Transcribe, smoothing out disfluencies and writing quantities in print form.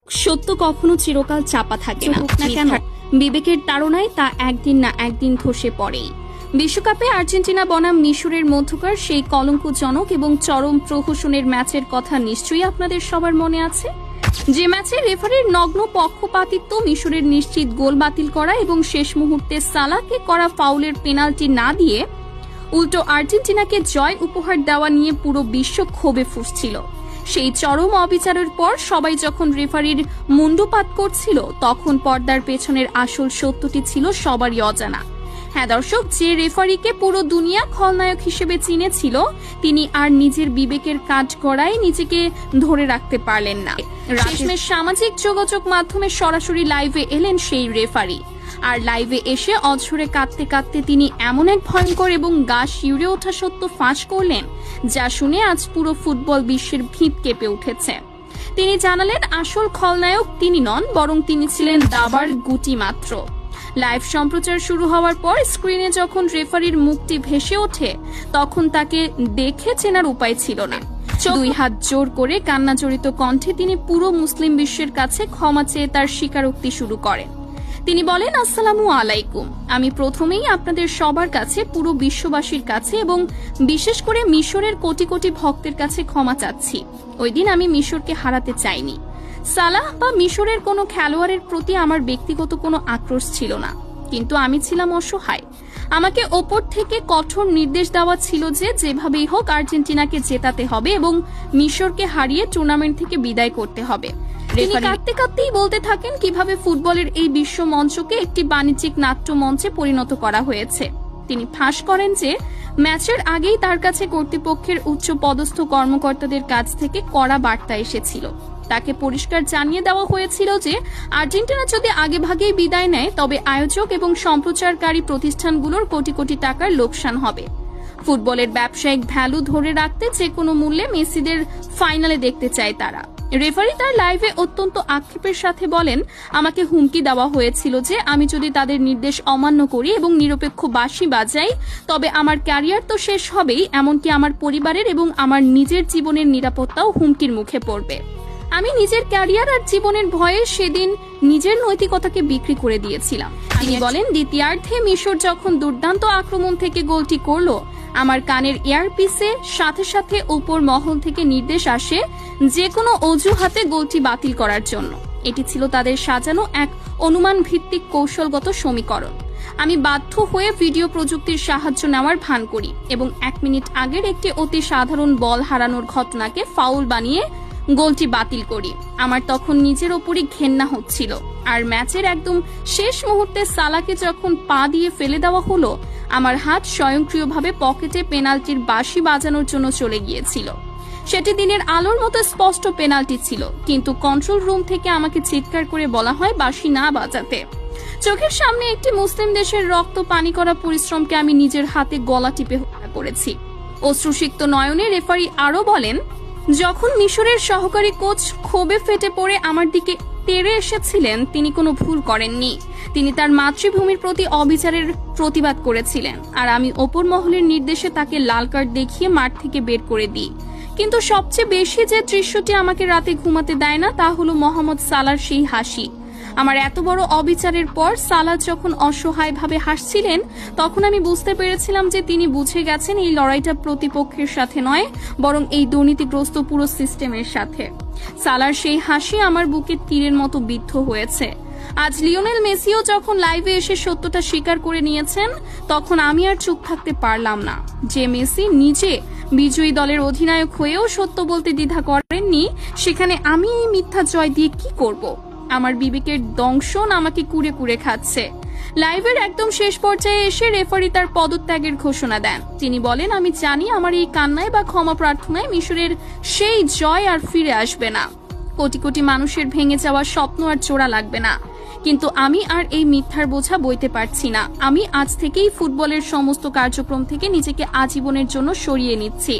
সত্য কখনো চিরকাল চাপা থাকে না, কেন বিবেকের তাড়নায় তা একদিন না একদিন ধসে পড়েই। বিশ্বকাপে আর্জেন্টিনা বনাম মিশরের মধ্যকার সেই কলঙ্কজনক এবং চরম প্রহসনের ম্যাচের কথা নিশ্চয়ই আপনাদের সবার মনে আছে, যে ম্যাচে রেফারির নগ্ন পক্ষপাতিত্ব, মিশরের নিশ্চিত গোল বাতিল করা এবং শেষ মুহূর্তে সালাহকে করা ফাউলের পেনাল্টি না দিয়ে উল্টো আর্জেন্টিনাকে জয় উপহার দেওয়া নিয়ে পুরো বিশ্ব ক্ষোভে ফুঁসছিল। সেই চরম অবিচারের পর সবাই যখন রেফারির মুন্ডুপাত করছিল, তখন পর্দার পেছনের আসল সত্যটি ছিল সবারই অজানা। হ্যাঁ দর্শক, যে রেফারিকে পুরো দুনিয়া খলনায়ক হিসেবে চিনেছিল, তিনি আর নিজের বিবেকের কাঠগড়ায় নিজেকে ধরে রাখতে পারলেন না। শেষমেশ সামাজিক যোগাযোগ মাধ্যমে সরাসরি লাইভে এলেন সেই রেফারি। আর লাইভে এসে অঝরে কাঁদতে কাঁদতে তিনি এমন এক ভয়ঙ্কর এবং গা শিউরে ওঠা সত্য ফাঁস করলেন, যা শুনে আজ পুরো ফুটবল বিশ্বের ভিত কেঁপে উঠেছে। তিনি জানালেন আসল খলনায়ক তিনি নন, বরং তিনি ছিলেন দাবার গুটি মাত্র। লাইভ সম্প্রচার শুরু হওয়ার পর স্ক্রিনে যখন রেফারির মুখটি ভেসে ওঠে, তখন তাকে দেখে চেনার উপায় ছিল না। দুই হাত জোর করে কান্নাজড়িত কণ্ঠে তিনি পুরো মুসলিম বিশ্বের কাছে ক্ষমা চেয়ে তার স্বীকারোক্তি শুরু করেন। তিনি বলেন, আসসালামু আলাইকুম, আমি প্রথমেই আপনাদের সবার কাছে, পুরো বিশ্ববাসীর কাছে এবং বিশেষ করে মিশরের কোটি কোটি ভক্তের কাছে ক্ষমা চাচ্ছি। ওই দিন আমি মিশরকে হারাতে চাইনি। সালাহ বা মিশরের কোনো খেলোয়াড়ের প্রতি আমার ব্যক্তিগত কোনো আক্রোশ ছিল না, কিন্তু আমি ছিলাম অসহায়। আমাকে ওপর থেকে কঠোর নির্দেশ দেওয়া ছিল যে যেভাবেই হোক আর্জেন্টিনাকে জেতাতে হবে এবং মিশরকে হারিয়ে টুর্নামেন্ট থেকে বিদায় করতে হবে। তিনি কাঁদতে কাঁদতেই বলতে থাকেন কিভাবে ফুটবলের এই বিশ্ব মঞ্চকে একটি বাণিজ্যিক নাট্য মঞ্চে পরিণত করা হয়েছে। তিনি ফাঁস করেন যে ম্যাচের আগেই তার কাছে কর্তৃপক্ষের উচ্চ পদস্থ কর্মকর্তাদের কাছ থেকে কড়া বার্তা এসেছিল। তাকে পরিষ্কার জানিয়ে দেওয়া হয়েছিল যে আর্জেন্টিনা যদি আগেভাগেই বিদায় নেয়, তবে আয়োজক এবং সম্প্রচারকারী প্রতিষ্ঠানগুলোর কোটি কোটি টাকার লোকসান হবে। ফুটবলের ব্যবসায়িক ভ্যালু ধরে রাখতে যে কোনো মূল্যে মেসিদের ফাইনালে দেখতে চায় তারা। রেফারি তার লাইভে অত্যন্ত আক্ষেপের সাথে বলেন, আমাকে হুমকি দেওয়া হয়েছিল যে আমি যদি তাদের নির্দেশ অমান্য করি এবং নিরপেক্ষ বাঁশি বাজাই, তবে আমার ক্যারিয়ার তো শেষ হবেই, এমনকি আমার পরিবারের এবং আমার নিজের জীবনের নিরাপত্তাও হুমকির মুখে পড়বে। আমি নিজের ক্যারিয়ার আর জীবনের ভয়ে সেদিন নিজের নৈতিকতাকে বিক্রি করে দিয়েছিলাম। তিনি বলেন, দ্বিতীয়ার্ধে মিশর যখন দুর্দান্ত আক্রমণ থেকে গোলটি করল, আমার কানের এয়ারপিসে সাথে সাথে উপর মহল থেকে নির্দেশ আসে যে কোনো অজুহাতে গোলটি বাতিল করার জন্য। এটি ছিল তাদের সাজানো এক অনুমান ভিত্তিক কৌশলগত সমীকরণ। আমি বাধ্য হয়ে ভিডিও প্রযুক্তির সাহায্য নেওয়ার ভান করি এবং 1 মিনিট আগের একটি অতি সাধারণ বল হারানোর ঘটনাকে ফাউল বানিয়ে গোলটি বাতিল করি। আমার তখন নিজের ওপরই ঘেন্না হচ্ছিল। আর ম্যাচের একদম শেষ মুহূর্তে সালাহকে যখন পা দিয়ে ফেলে দেওয়া হলো, আমার হাত স্বয়ংক্রিয়ভাবে পকেটে পেনাল্টির বাঁশি বাজানোর জন্য চলে গিয়েছিল। সেটি দিনের আলোর মতো স্পষ্ট পেনাল্টি ছিল, কিন্তু কন্ট্রোল রুম থেকে আমাকে চিৎকার করে বলা হয় বাঁশি না বাজাতে। চোখের সামনে একটি মুসলিম দেশের রক্ত পানি করা পরিশ্রমকে আমি নিজের হাতে গলা টিপে হত্যা করেছি। অশ্রুসিক্ত নয়নে রেফারি আরো বলেন, যখন মিশরের সহকারী কোচ ক্ষোভে ফেটে পড়ে আমার দিকে তেড়ে এসেছিলেন, তিনি কোনো ভুল করেননি। তিনি তার মাতৃভূমির প্রতি অবিচারের প্রতিবাদ করেছিলেন, আর আমি ওপর মহলের নির্দেশে তাকে লাল কার্ড দেখিয়ে মাঠ থেকে বের করে দিই। কিন্তু সবচেয়ে বেশি যে দৃশ্যটি আমাকে রাতে ঘুমাতে দেয় না, তা হলো মোহাম্মদ সালাহর সেই হাসি। আমার এত বড় অবিচারের পর সালাহ যখন অসহায়ভাবে হাসছিলেন, তখন আমি বুঝতে পেরেছিলাম যে তিনি বুঝে গেছেন এই লড়াইটা প্রতিপক্ষের সাথে নয়, বরং এই দুর্নীতিগ্রস্ত পুরো সিস্টেমের সাথে। সালাহর সেই হাসি আমার বুকে তীরের মতো বিদ্ধ হয়েছে। আজ লিওনেল মেসিও যখন লাইভে এসে সত্যটা স্বীকার করে নিয়েছেন, তখন আমি আর চুপ থাকতে পারলাম না। যে মেসি নিজে বিজয়ী দলের অধিনায়ক হয়েও সত্য বলতে দ্বিধা করেননি, সেখানে আমি এই মিথ্যা জয় দিয়ে কি করব? আমার বিবেকের দংশন আমাকে কুড়ে কুড়ে খাচ্ছে। লাইভের একদম শেষ পর্যায়ে এসে রেফারি তার পদত্যাগের ঘোষণা দেন। তিনি বলেন, আমি জানি আমার এই কান্নায় বা ক্ষমা প্রার্থনায় মিশরের সেই জয় আর ফিরে আসবে না। কোটি কোটি মানুষের ভেঙে যাওয়া স্বপ্ন আর জোড়া লাগবে না, কিন্তু আমি আর এই মিথ্যার বোঝা বইতে পারছি না। আমি আজ থেকেই ফুটবলের সমস্ত কার্যক্রম থেকে নিজেকে আজীবনের জন্য সরিয়ে নিচ্ছি।